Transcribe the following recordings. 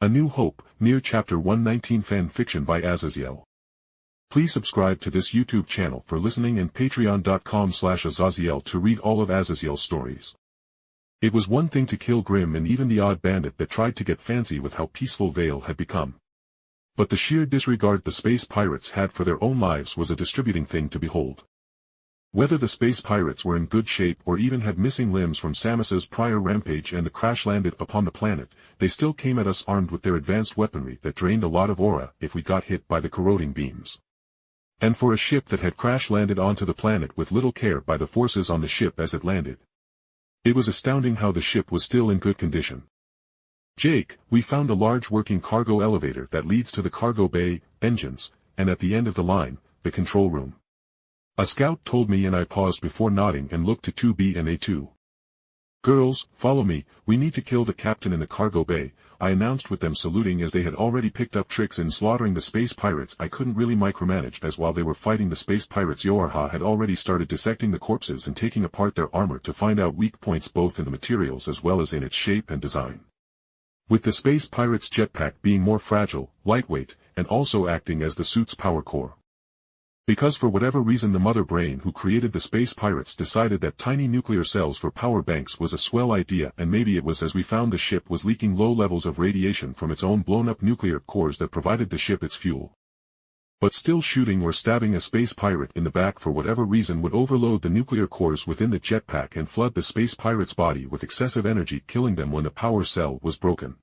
A New Hope, Nier Chapter 119 Fan Fiction by Azazyel. Please subscribe to this YouTube channel for listening and patreon.com/Azazyel to read all of Azazyel's stories. It was one thing to kill Grimm and even the odd bandit that tried to get fancy with how peaceful Vale had become. But the sheer disregard the space pirates had for their own lives was a distributing thing to behold. Whether the space pirates were in good shape or even had missing limbs from Samus's prior rampage and the crash landed upon the planet, they still came at us armed with their advanced weaponry that drained a lot of aura if we got hit by the corroding beams. And for a ship that had crash landed onto the planet with little care by the forces on the ship as it landed, it was astounding how the ship was still in good condition. Jake, we found a large working cargo elevator that leads to the cargo bay, engines, and at the end of the line, the control room. A scout told me and I paused before nodding and looked to 2B and A2. Girls, follow me, we need to kill the captain in the cargo bay, I announced with them saluting as they had already picked up tricks in slaughtering the space pirates I couldn't really micromanage as while they were fighting the space pirates Yorha had already started dissecting the corpses and taking apart their armor to find out weak points both in the materials as well as in its shape and design. With the space pirates' jetpack being more fragile, lightweight, and also acting as the suit's power core. Because for whatever reason the mother brain who created the space pirates decided that tiny nuclear cells for power banks was a swell idea and maybe it was as we found the ship was leaking low levels of radiation from its own blown-up nuclear cores that provided the ship its fuel. But still shooting or stabbing a space pirate in the back for whatever reason would overload the nuclear cores within the jetpack and flood the space pirate's body with excessive energy killing them when the power cell was broken.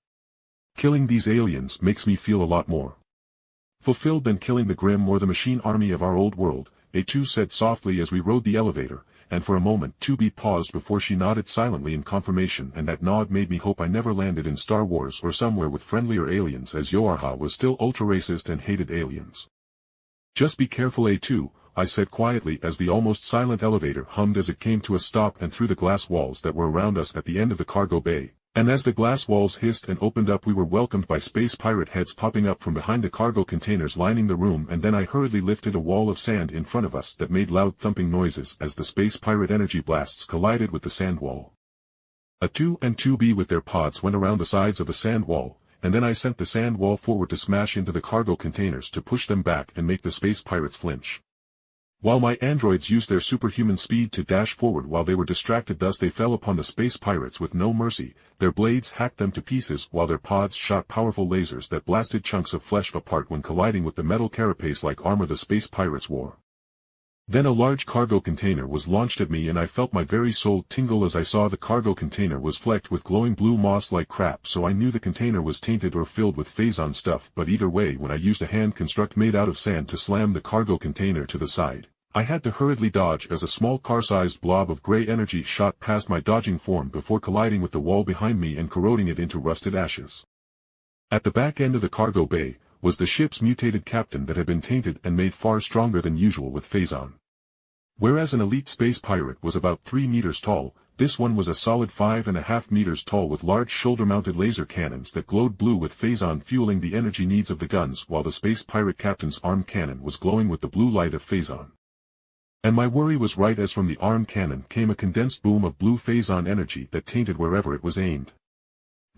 Killing these aliens makes me feel a lot more fulfilled than killing the Grimm or the machine army of our old world, A2 said softly as we rode the elevator, and for a moment 2B paused before she nodded silently in confirmation and that nod made me hope I never landed in Star Wars or somewhere with friendlier aliens as Yorha was still ultra-racist and hated aliens. Just be careful A2, I said quietly as the almost silent elevator hummed as it came to a stop and through the glass walls that were around us at the end of the cargo bay. And as the glass walls hissed and opened up we were welcomed by space pirate heads popping up from behind the cargo containers lining the room and then I hurriedly lifted a wall of sand in front of us that made loud thumping noises as the space pirate energy blasts collided with the sand wall. A2 and 2B with their pods went around the sides of the sand wall, and then I sent the sand wall forward to smash into the cargo containers to push them back and make the space pirates flinch. While my androids used their superhuman speed to dash forward while they were distracted thus they fell upon the space pirates with no mercy, their blades hacked them to pieces while their pods shot powerful lasers that blasted chunks of flesh apart when colliding with the metal carapace-like armor the space pirates wore. Then a large cargo container was launched at me and I felt my very soul tingle as I saw the cargo container was flecked with glowing blue moss-like crap so I knew the container was tainted or filled with phazon stuff but either way when I used a hand construct made out of sand to slam the cargo container to the side, I had to hurriedly dodge as a small car-sized blob of gray energy shot past my dodging form before colliding with the wall behind me and corroding it into rusted ashes. At the back end of the cargo bay was the ship's mutated captain that had been tainted and made far stronger than usual with phazon. Whereas an elite space pirate was about 3 meters tall, this one was a solid 5.5 meters tall with large shoulder-mounted laser cannons that glowed blue with phazon fueling the energy needs of the guns while the space pirate captain's arm cannon was glowing with the blue light of phazon. And my worry was right as from the arm cannon came a condensed boom of blue phazon energy that tainted wherever it was aimed.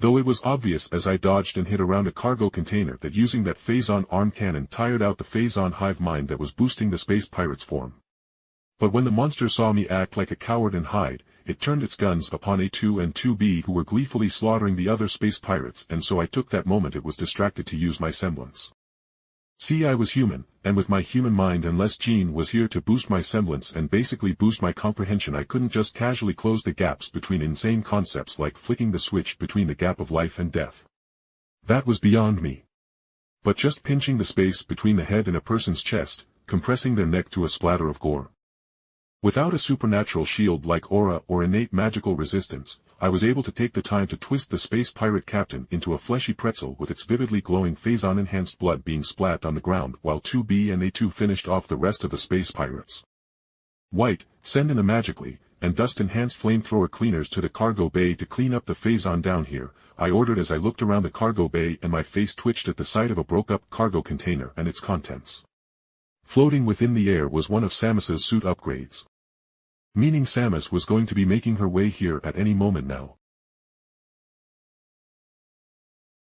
Though it was obvious as I dodged and hit around a cargo container that using that phazon arm cannon tired out the phazon hive mind that was boosting the space pirate's form. But when the monster saw me act like a coward and hide, it turned its guns upon A2 and 2B who were gleefully slaughtering the other space pirates and so I took that moment it was distracted to use my semblance. See I was human, and with my human mind unless Gene was here to boost my semblance and basically boost my comprehension I couldn't just casually close the gaps between insane concepts like flicking the switch between the gap of life and death. That was beyond me. But just pinching the space between the head and a person's chest, compressing their neck to a splatter of gore. Without a supernatural shield like aura or innate magical resistance, I was able to take the time to twist the space pirate captain into a fleshy pretzel with its vividly glowing phazon-enhanced blood being splat on the ground while 2B and A2 finished off the rest of the space pirates. White, send in the magically, and dust-enhanced flamethrower cleaners to the cargo bay to clean up the phazon down here, I ordered as I looked around the cargo bay and my face twitched at the sight of a broke-up cargo container and its contents. Floating within the air was one of Samus's suit upgrades. Meaning Samus was going to be making her way here at any moment now.